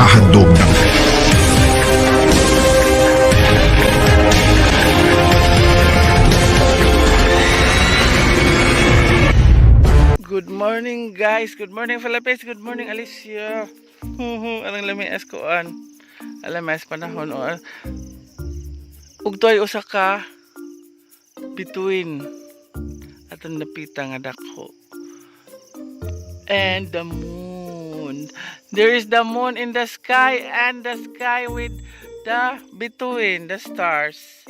naghahandog ng Good morning guys, good morning Philippines, good morning Alicia. Anong lamias koan? Alamas panahon o. Ugtoy usa ka between atong napita nga dako. And the moon. There is the moon in the sky and the sky with the between the stars.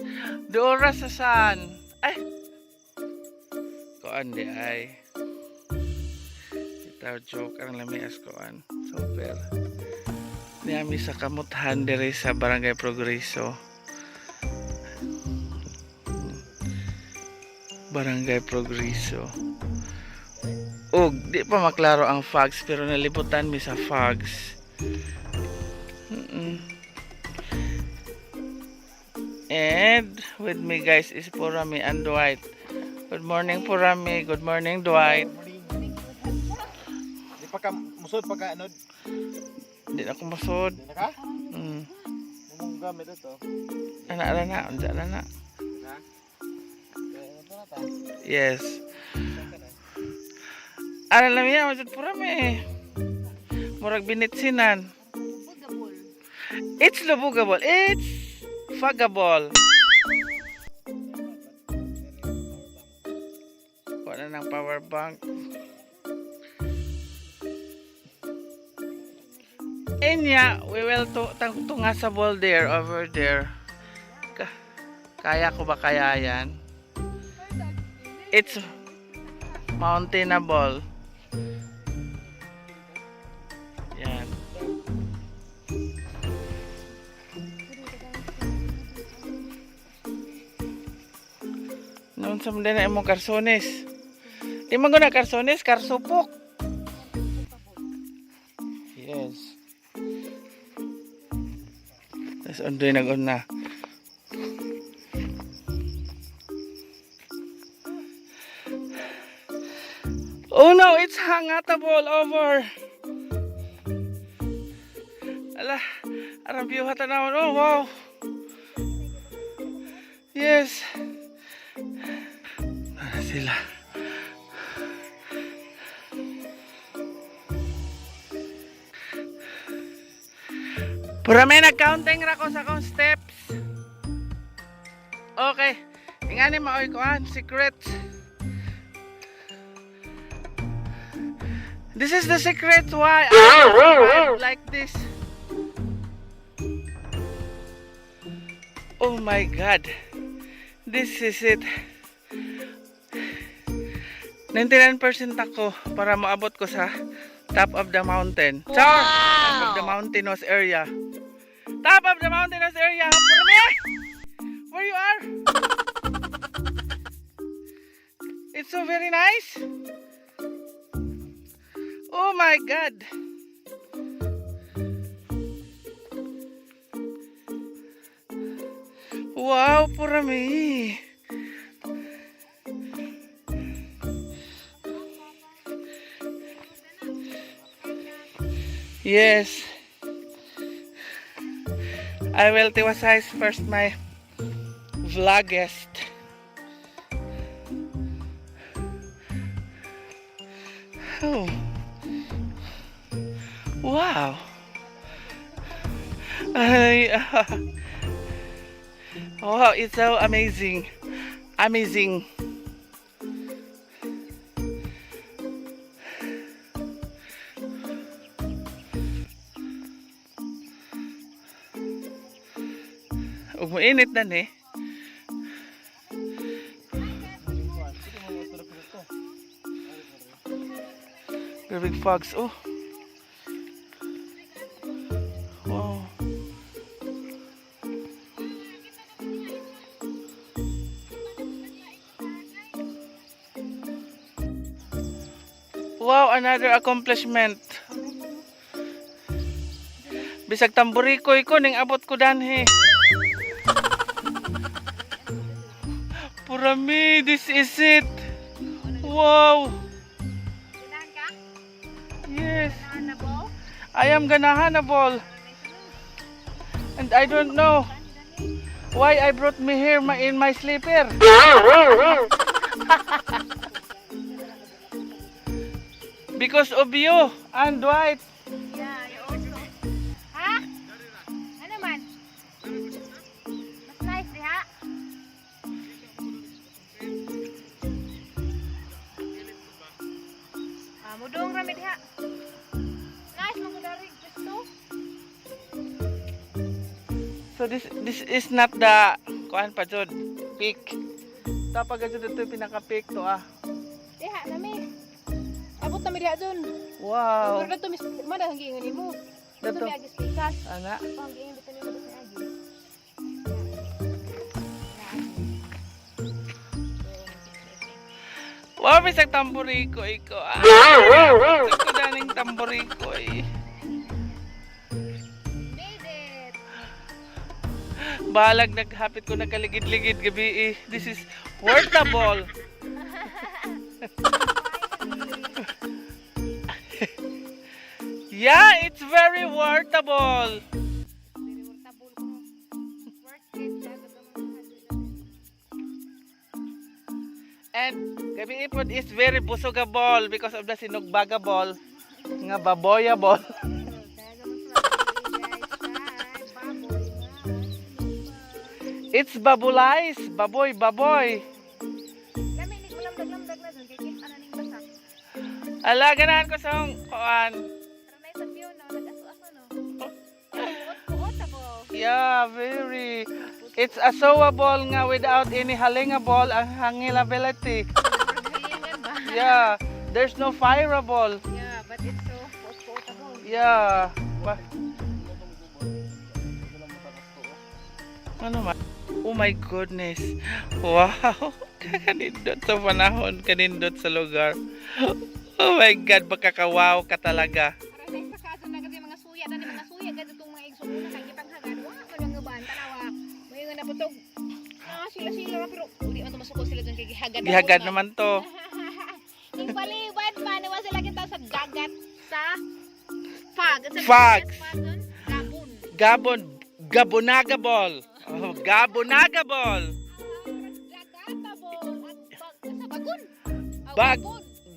The oras sa sun. Ay. Koan di ay. Itaw joke ang lamias koan. Super. Niyami sa kamuthan diri sa Barangay Progreso. Barangay Progreso. Og di pa maklaro ang fogs pero nalibutan mi sa fogs. And with me guys is Purami and Dwight. Good morning Purami, good morning Dwight. Di pa ka musod pa ka anod. Di na ko masod. Di na ka? Mumong gamit ito. Ana unsa na. Ha? Yes. Alam lang yan, masud Purami. Murag binitsinan. It's lubugable. It's fagable. Wala ng power bank. Enya, we will tunga sa ball there, over there. Kaya ko ba kaya yan? It's mountainable. Yan. Noon sa mga na imong karsones. Di man guna karsones, karsupok. Yes. Tas undoy nag-una. Oh no, it's hangatable over. Ala, arang view hatanawon. Oh wow. Yes. Para sila. Pura may nag-counting ra ko sa akong steps. Okay. Ingani maoy ko secret. This is the secret why I like this. Oh my god. This is it. 99% ako para maabot ko sa top of the mountain. Wow! Top of the mountainous area. Top of the mountainous area. Where you are? It's so very nice. Oh my god. Wow, Purami. Yes. I will tiwasize first my vlogest. Oh. Wow. Wow, it's so amazing. Amazing. Umuinit na ni. Big fogs. Oh. Wow. Wow, another accomplishment. Bisag tamburikoy ko ning abot ko danhe. Purami, this is it. Wow. Yes. I am ganahanable. And I don't know why I brought me here in my slipper. Because of you and Dwight. Yeah, you also. Ha? Ano man? Mas nice di ha? Mudong rami di ha? Nice mo ko dari gusto. So this is not the kuan pa jud peak. Tapos jud ito yung pinaka-peak to ah. Di ha, nami. Abot na mi diha dun. Wow. Pero dito mis mana hanggi ngani mo. Dito Dato. mi agis pikas. Ana. Hanggi dito ni mo dito agi. Wow, bisag tamboriko iko. Ito daning tamboriko eh. Made it. Balag naghapit ko nagkaligid-ligid gabi eh. This is workable. Yeah, it's very workable. Very workable ko. Worth it. And gabi ipon is very busogable because of the sinugbagable nga baboyable. It's babulais, baboy, baboy. Lami ni ulam lamdag na dun kay kit ana ning basak. Ala ganahan ko sa kuan. Tara na sa view no, nagaso-aso no. Kuot ako. Yeah, very. It's a sewable nga without any halingable ang hangilability. Halingan ba? Yeah, there's no fireable. Yeah, but it's so potable. Yeah. Ano man? Oh my goodness. Wow. Kanindot sa panahon, kanindot sa lugar. Oh my God, makakawaw ka talaga. Para na sa kaso na kasi mga suya, dani mga suya gad itong mga igsoon na kay gipanghagan. Wa man mga ban tanawa. May nga naputog. Sila pero uli man masuko sila dun kay gihagad. Gihagad naman to. Ning palibad pa nawa sila kita sa dagat sa fog. Sa Fog. Gabon. Gabon. Gabonagable. Oh, gabonagable. Dagatable. Sa bagon. Bag.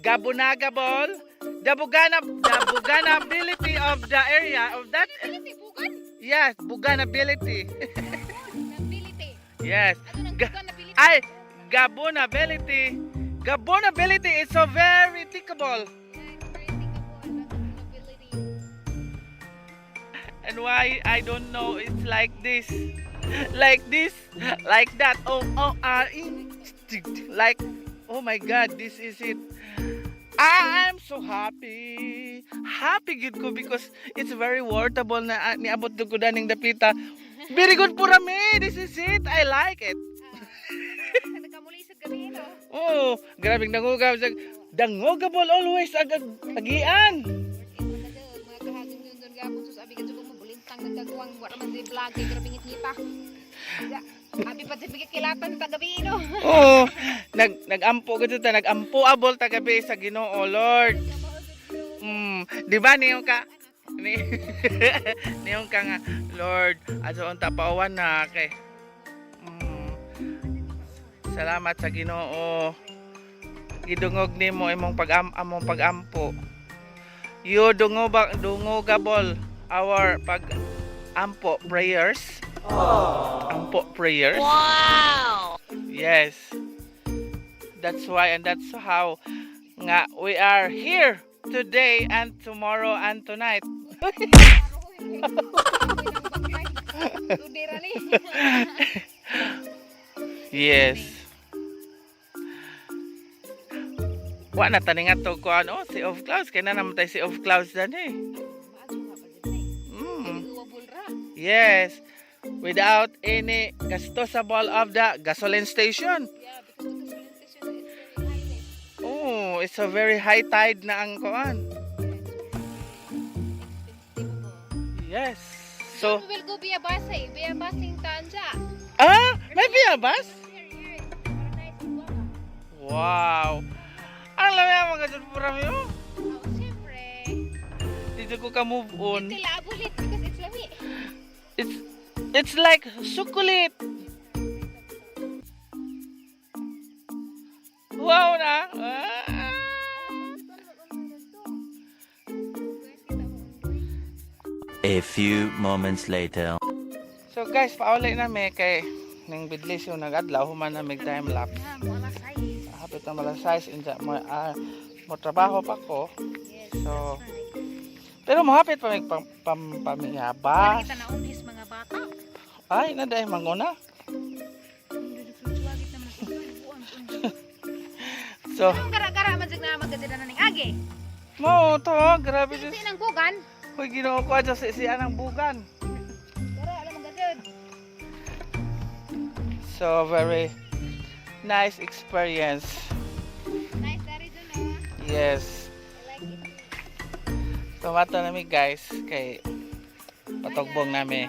Gabonagable. The buganability of the area of that. Bugan? Yes, buganability. Ability. Yes. Ano nang Ga- buganability? Ay, gabonability. Gabonability is so very thinkable. And why I don't know it's like this, like that. Like, oh my God, this is it. I'm so happy good ko because it's very workable na niabot ko daning dapita. Very good po rami. This is it. I like it. Nagkamulisod kami ito. Oh, grabing dangogab. Dangogable always agian. Mga kahagin yun doon gabon. So sabi ka dyan kung mabulintang nagkagawang wala man din vlog kay grabing ngita. Abi pati bigay kilatan tagabi no. Oh, nagampo ko dito, nagampuable tagabi sa Ginoo, Lord. Di ba niyong ka niyong ka nga, Lord, aso unta pauwan na kay. Salamat sa Ginoo. Gidungog nimo imong among pagampo. You dungogable our pagampo prayers. Ampo prayers. Wow! Yes. That's why and that's how nga we are here today and tomorrow and tonight. Yes. Wa na tani nga to ko ano, Sea of Clouds kay na naman tay Sea of Clouds dan eh. Yes. Without any gastosable of the gasoline station. Yeah, because the gasoline station is very high. Oh, it's a very high tide na ang kuan. Yes. So, we will go via bus eh. Via bus in Tanja. may biyabas? Here. Paradise in Guama. Wow. Ang lami ang mga dyan po rami oh. Oh, siyempre. Dito ko ka move on. Tila abulit because it's lami. It's It's like sukulit. Wow na. A few moments later. So guys, pauli na me kay ning bidlis yung nag-adlaw human na mig time lapse. Ah, mo alas 6. Hapit na malasay inja mo trabaho pa ko. Yes. So, that's right. pero mohapit pa mig Para pamiyabas. kita na unhis mga bata. Ay, naday manguna. Suwagit naman ako. Buwan. So, Anong gara-gara man na magdadala na ning agi? mo to, grabe Kasi this. nang kugan. Hoy, ginoo ko adto siya ng bugan. Gara alam magdadad. So, very nice experience. Nice dari dun oh. Yes. I like it. So, mata nami guys kay patugbong nami.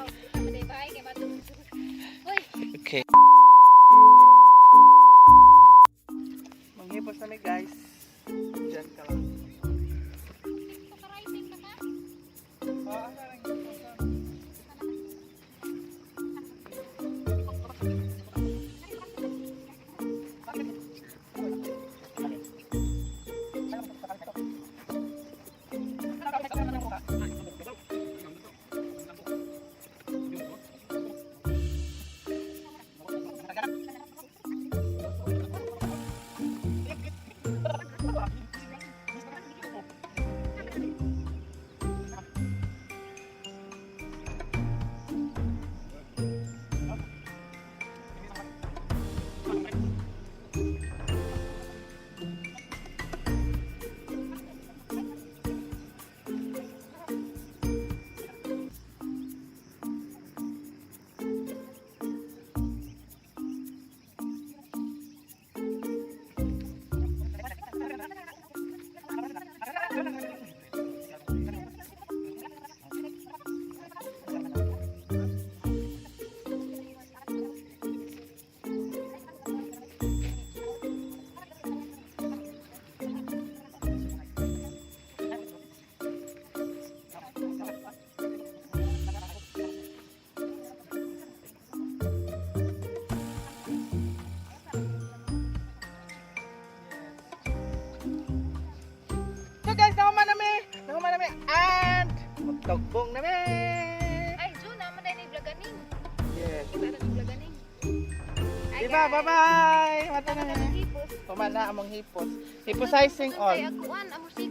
Okay. Manghipos nami guys. Diyan ka lang. So guys, nahuman nami and magtugbong nami. Ay, Jun, naman na yung vloganing. Yes. Diba na yung vloganing? Diba, bye-bye. Mata Ano na na mi. hipos? Pumana among hipos. Hiposizing all. Ay, akuan, amor si